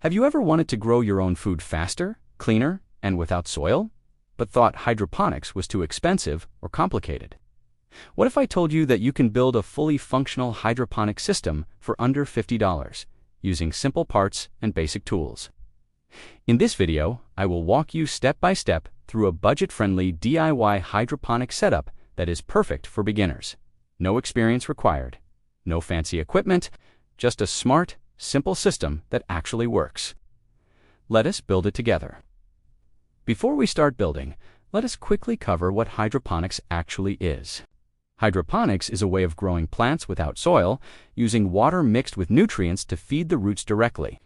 Have you ever wanted to grow your own food faster, cleaner, and without soil, but thought hydroponics was too expensive or complicated? What if I told you that you can build a fully functional hydroponic system for under $50, using simple parts and basic tools? In this video, I will walk you step by step through a budget-friendly DIY hydroponic setup that is perfect for beginners. No experience required, no fancy equipment, just a smart, simple system that actually works. Let us build it together. Before we start building, let us quickly cover what hydroponics actually is. Hydroponics is a way of growing plants without soil, using water mixed with nutrients to feed the roots directly.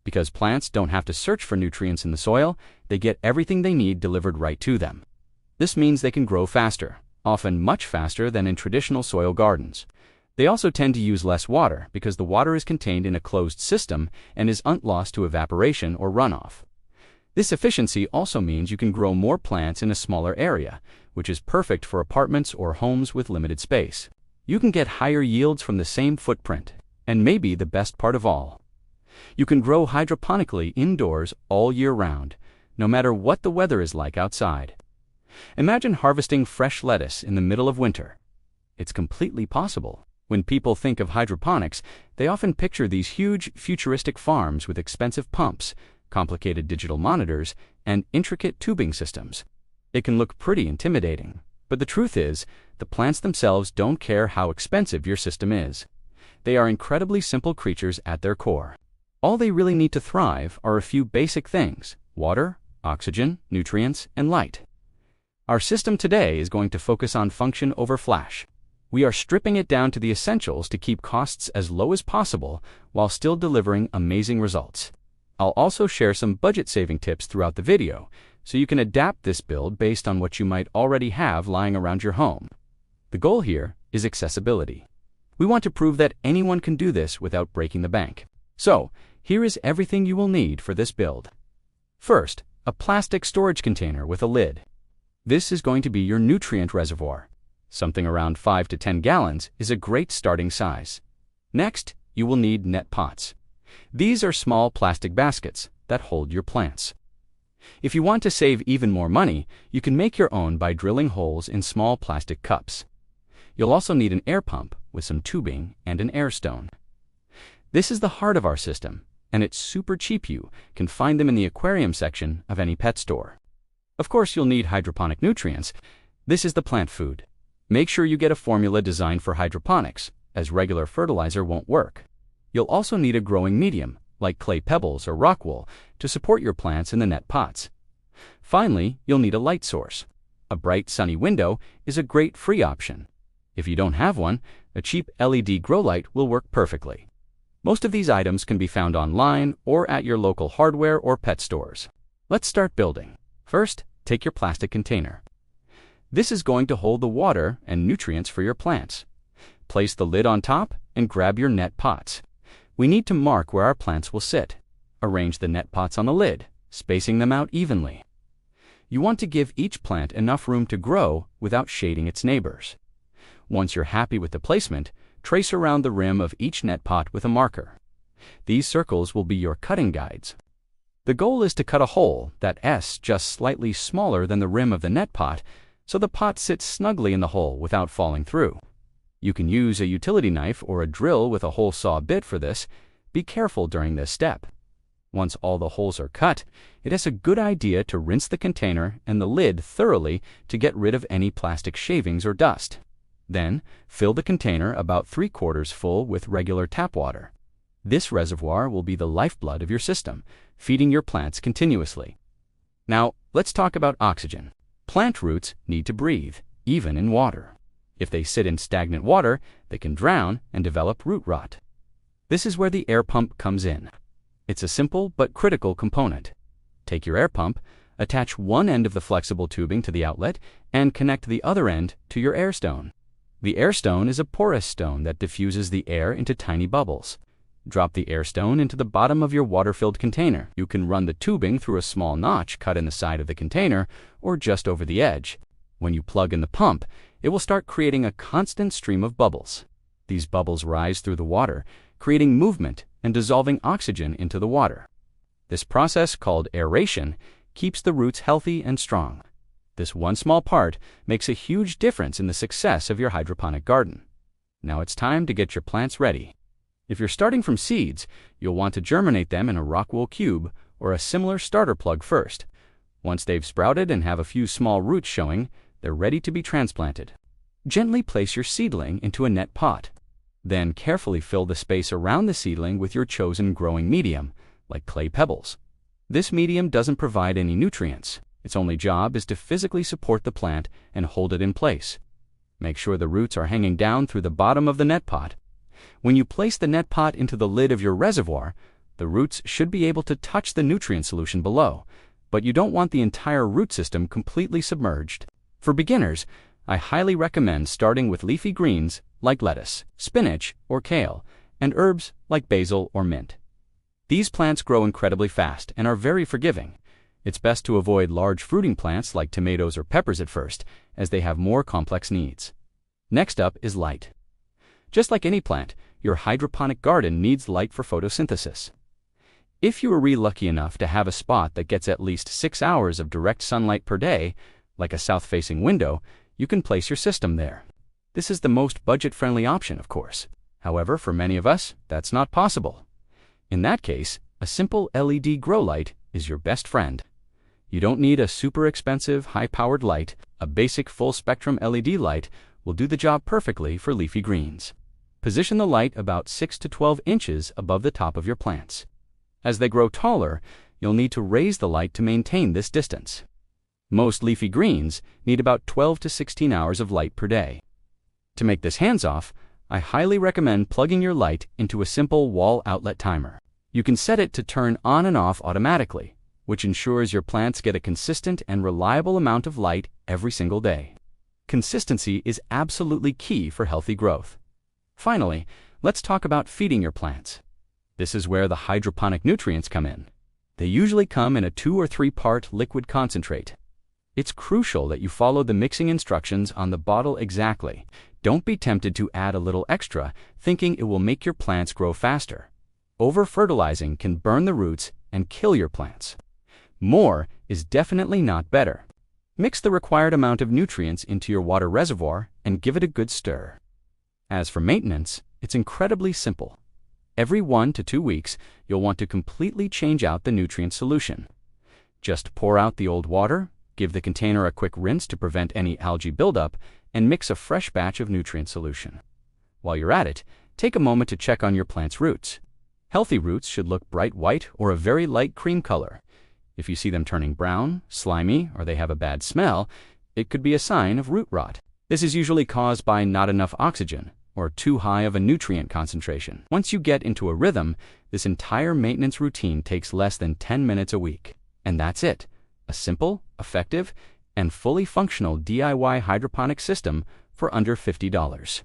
Because plants don't have to search for nutrients in the soil, they get everything they need delivered right to them. This means they can grow faster, often much faster than in traditional soil gardens. They also tend to use less water because the water is contained in a closed system and is unlost to evaporation or runoff. This efficiency also means you can grow more plants in a smaller area, which is perfect for apartments or homes with limited space. You can get higher yields from the same footprint, and maybe the best part of all, you can grow hydroponically indoors all year round, no matter what the weather is like outside. Imagine harvesting fresh lettuce in the middle of winter. It's completely possible. When people think of hydroponics, they often picture these huge, futuristic farms with expensive pumps, complicated digital monitors, and intricate tubing systems. It can look pretty intimidating, but the truth is, the plants themselves don't care how expensive your system is. They are incredibly simple creatures at their core. All they really need to thrive are a few basic things: water, oxygen, nutrients, and light. Our system today is going to focus on function over flash. We are stripping it down to the essentials to keep costs as low as possible while still delivering amazing results. I'll also share some budget-saving tips throughout the video, so you can adapt this build based on what you might already have lying around your home. The goal here is accessibility. We want to prove that anyone can do this without breaking the bank. So, here is everything you will need for this build. First, a plastic storage container with a lid. This is going to be your nutrient reservoir. Something around 5 to 10 gallons is a great starting size. Next, you will need net pots. These are small plastic baskets that hold your plants. If you want to save even more money, you can make your own by drilling holes in small plastic cups. You'll also need an air pump with some tubing and an airstone. This is the heart of our system, and it's super cheap. You can find them in the aquarium section of any pet store. Of course, you'll need hydroponic nutrients. This is the plant food. Make sure you get a formula designed for hydroponics, as regular fertilizer won't work. You'll also need a growing medium, like clay pebbles or rock wool, to support your plants in the net pots. Finally, you'll need a light source. A bright, sunny window is a great free option. If you don't have one, a cheap LED grow light will work perfectly. Most of these items can be found online or at your local hardware or pet stores. Let's start building. First, take your plastic container. This is going to hold the water and nutrients for your plants. Place the lid on top and grab your net pots. We need to mark where our plants will sit. Arrange the net pots on the lid, spacing them out evenly. You want to give each plant enough room to grow without shading its neighbors. Once you're happy with the placement, trace around the rim of each net pot with a marker. These circles will be your cutting guides. The goal is to cut a hole that's just slightly smaller than the rim of the net pot, so the pot sits snugly in the hole without falling through. You can use a utility knife or a drill with a hole saw bit for this. Be careful during this step. Once all the holes are cut, it is a good idea to rinse the container and the lid thoroughly to get rid of any plastic shavings or dust. Then, fill the container about 3/4 full with regular tap water. This reservoir will be the lifeblood of your system, feeding your plants continuously. Now, let's talk about oxygen. Plant roots need to breathe, even in water. If they sit in stagnant water, they can drown and develop root rot. This is where the air pump comes in. It's a simple but critical component. Take your air pump, attach one end of the flexible tubing to the outlet, and connect the other end to your airstone. The airstone is a porous stone that diffuses the air into tiny bubbles. Drop the airstone into the bottom of your water-filled container. You can run the tubing through a small notch cut in the side of the container or just over the edge. When you plug in the pump, it will start creating a constant stream of bubbles. These bubbles rise through the water, creating movement and dissolving oxygen into the water. This process, called aeration, keeps the roots healthy and strong. This one small part makes a huge difference in the success of your hydroponic garden. Now it's time to get your plants ready. If you're starting from seeds, you'll want to germinate them in a rock wool cube or a similar starter plug first. Once they've sprouted and have a few small roots showing, they're ready to be transplanted. Gently place your seedling into a net pot. Then carefully fill the space around the seedling with your chosen growing medium, like clay pebbles. This medium doesn't provide any nutrients. Its only job is to physically support the plant and hold it in place. Make sure the roots are hanging down through the bottom of the net pot. When you place the net pot into the lid of your reservoir, the roots should be able to touch the nutrient solution below, but you don't want the entire root system completely submerged. For beginners, I highly recommend starting with leafy greens like lettuce, spinach, or kale, and herbs like basil or mint. These plants grow incredibly fast and are very forgiving. It's best to avoid large fruiting plants like tomatoes or peppers at first, as they have more complex needs. Next up is light. Just like any plant, your hydroponic garden needs light for photosynthesis. If you are really lucky enough to have a spot that gets at least 6 hours of direct sunlight per day, like a south-facing window, you can place your system there. This is the most budget-friendly option, of course. However, for many of us, that's not possible. In that case, a simple LED grow light is your best friend. You don't need a super expensive, high-powered light. A basic full-spectrum LED light will do the job perfectly for leafy greens. Position the light about 6 to 12 inches above the top of your plants. As they grow taller, you'll need to raise the light to maintain this distance. Most leafy greens need about 12 to 16 hours of light per day. To make this hands-off, I highly recommend plugging your light into a simple wall outlet timer. You can set it to turn on and off automatically, which ensures your plants get a consistent and reliable amount of light every single day. Consistency is absolutely key for healthy growth. Finally, let's talk about feeding your plants. This is where the hydroponic nutrients come in. They usually come in a 2 or 3 part liquid concentrate. It's crucial that you follow the mixing instructions on the bottle exactly. Don't be tempted to add a little extra, thinking it will make your plants grow faster. Over-fertilizing can burn the roots and kill your plants. More is definitely not better. Mix the required amount of nutrients into your water reservoir and give it a good stir. As for maintenance, it's incredibly simple. Every 1 to 2 weeks, you'll want to completely change out the nutrient solution. Just pour out the old water, give the container a quick rinse to prevent any algae buildup, and mix a fresh batch of nutrient solution. While you're at it, take a moment to check on your plant's roots. Healthy roots should look bright white or a very light cream color. If you see them turning brown, slimy, or they have a bad smell, it could be a sign of root rot. This is usually caused by not enough oxygen or too high of a nutrient concentration. Once you get into a rhythm, this entire maintenance routine takes less than 10 minutes a week. And that's it. A simple, effective, and fully functional DIY hydroponic system for under $50.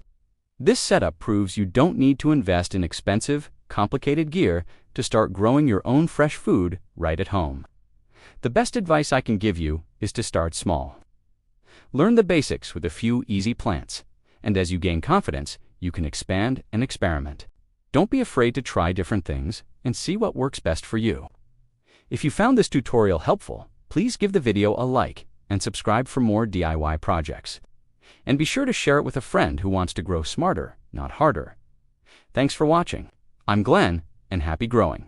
This setup proves you don't need to invest in expensive, complicated gear to start growing your own fresh food right at home. The best advice I can give you is to start small. Learn the basics with a few easy plants, and as you gain confidence, you can expand and experiment. Don't be afraid to try different things and see what works best for you. If you found this tutorial helpful, please give the video a like and subscribe for more DIY projects. And be sure to share it with a friend who wants to grow smarter, not harder. Thanks for watching. I'm Glenn, and happy growing.